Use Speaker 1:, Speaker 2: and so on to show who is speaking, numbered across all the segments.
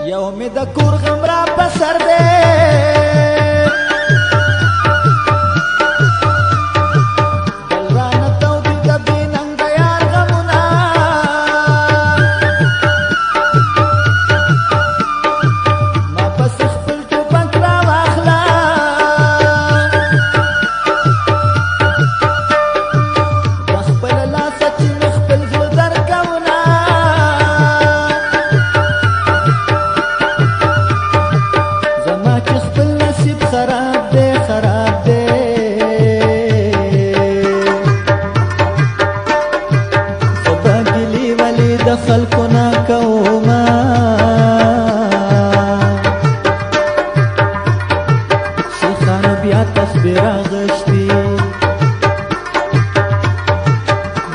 Speaker 1: یو می د کور غم را په سر دی بل رانه تودي د بې ننګه یار غمونه ما پسې خپل ټوپک را واخله د خپله لاسه چې مې خپل زړه درکوونه خراب دے خراب دے سبا گلی ولی د خلکو نا کوما شیخانو بیا تصویر اغشتی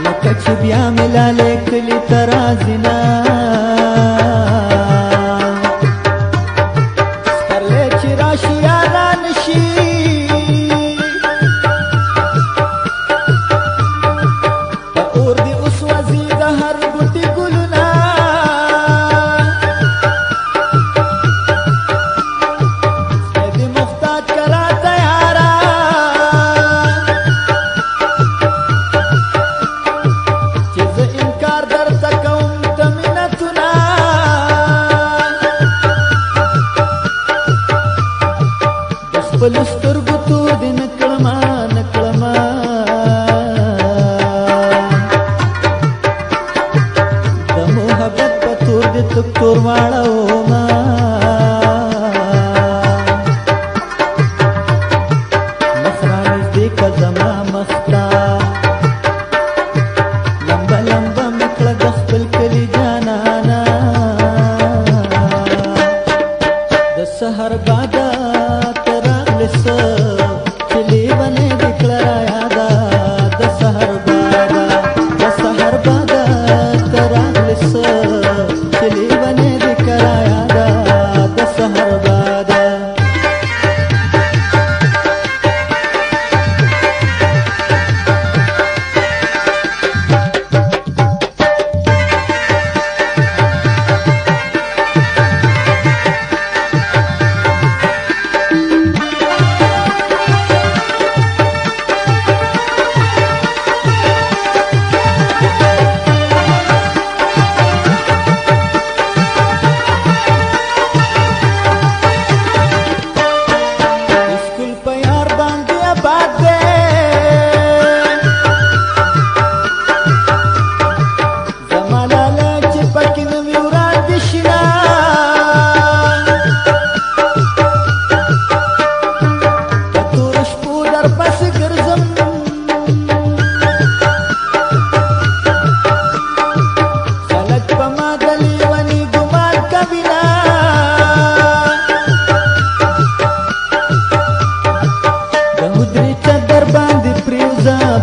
Speaker 1: لکه چې بیا ملاله کلی ترازینا سپرلی چې راشي خپل سترګو تور دې نکړما نکړما د محبت په تور دې تک تور واړوما مخ رانږدې که زما مخته لمبه لمبه مې کړه د خپل کلي جانانا د سحر باده چلی بنے دکھلا یادا د سحر بادا تراغلس چلی بنے دکھلا یادا د سحر بادا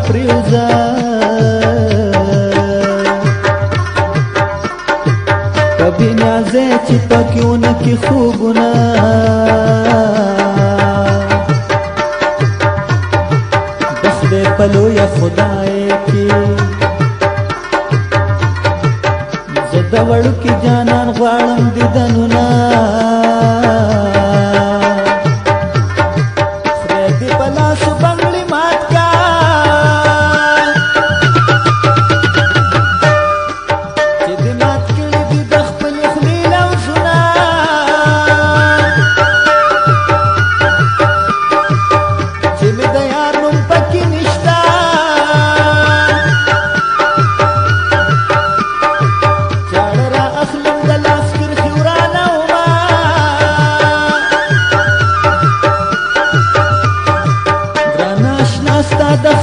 Speaker 1: پریوزا کبھی نیازے چپا کیوں نہ کی خوبنا بس دے پلو یا خدائے کی زدہ وڑو کی جانان غوارم دیدنونا خریدی پلا سو بنگلی مات کا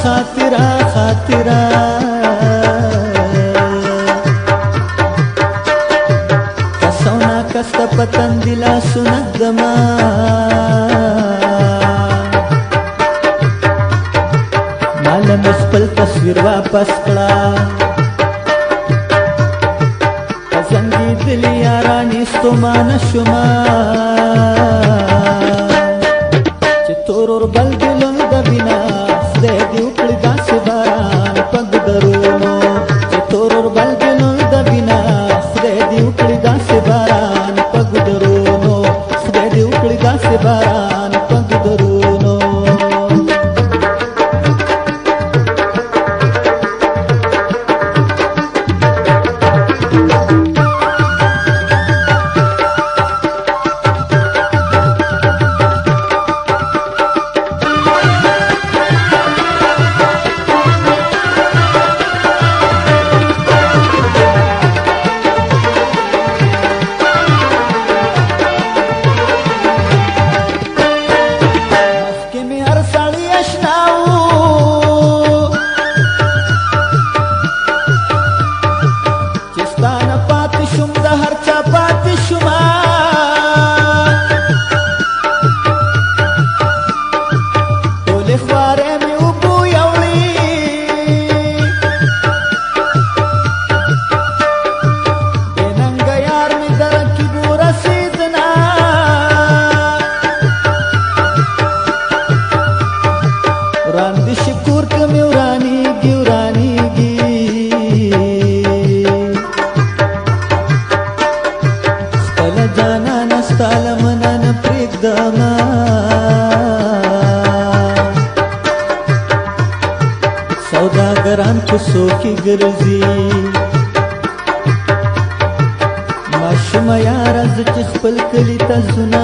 Speaker 1: خاطرہ خاطرہ کسونا کستا پتن دلا سنت دما مالا مسپل تصویر واپس کڑا زنگی دلی یارانی ستومان شما چه تور اور بل دلون دبینا خدای دی وکړي داسې باران پګ درونو چې تور اور بل دلون دبینا خدای دی وکړي داسې باران پګ درونو ستا لمنه نه پرېږدمه سوداګران کوڅو کې ګرځي ماشومه یاره زه چې خپل کلي ته ځونه